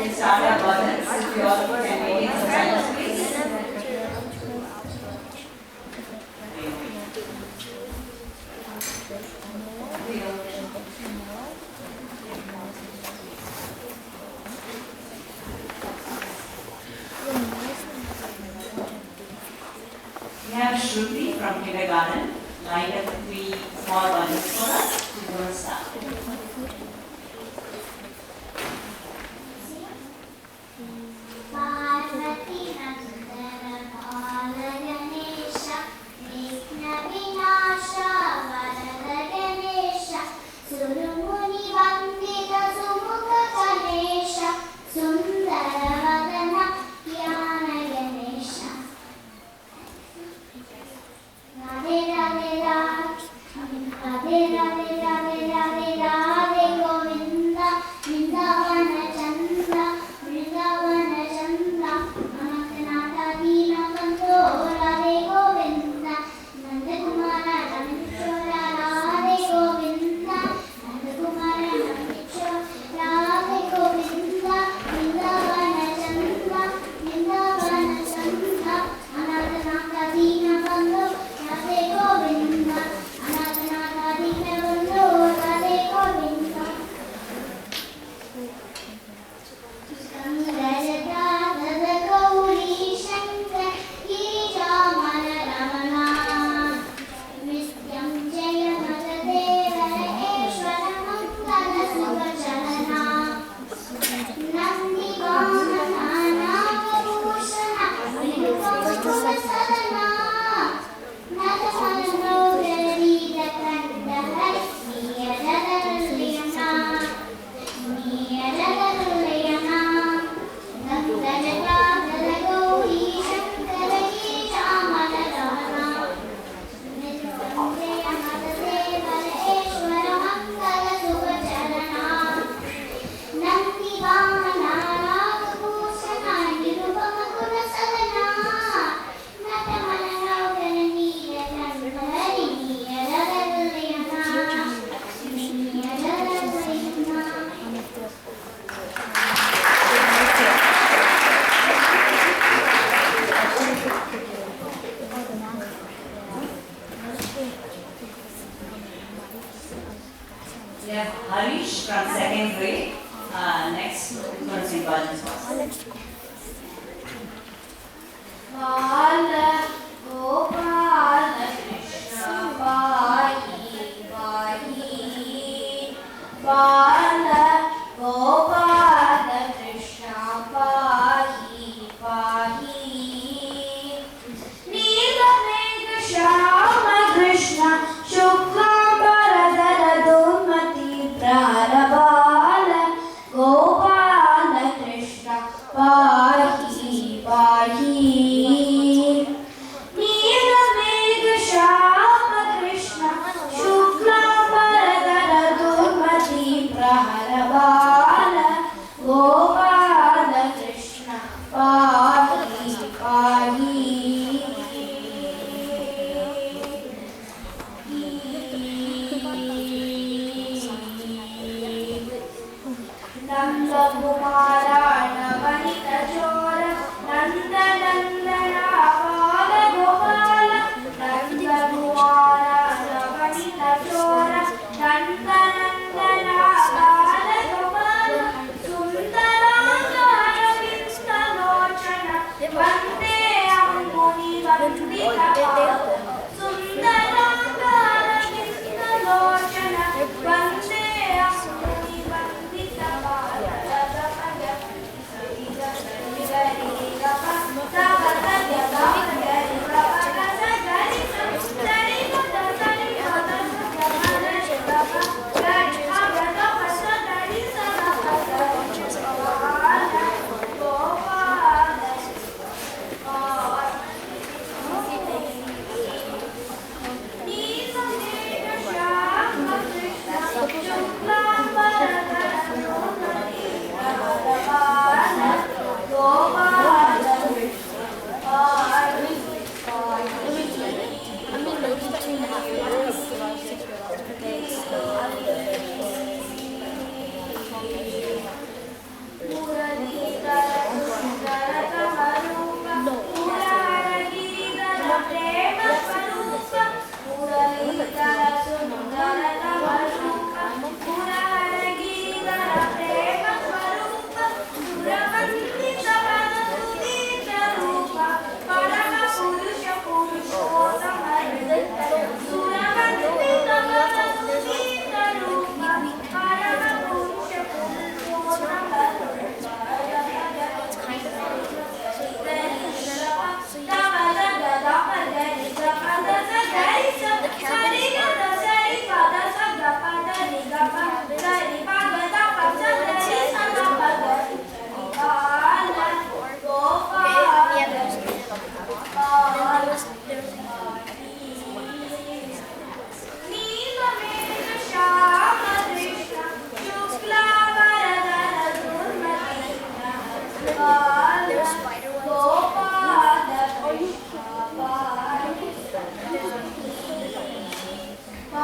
can start our burdens. If you all can maintain some silence, please. We have Shruti from kindergarten lined up 3 small bundles for us. We're going to start. We have Harish from 2nd grade. Next, we're going to sing Bala's verse. Bala Gopala Krishna Pahi Pahi Bala Gopala Krishna Pahi Pahi Neela Megha Shyama Krishna Shukla Bharadara Dhumati Prara Bala Gopala Krishna Pahi Pahi Nanda Kumara Navanita Chora Nanda Nandana Bala Gopala Nanda Kumara Navanita Chora Nanda Nandana Bala Gopala Sundara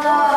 Gopala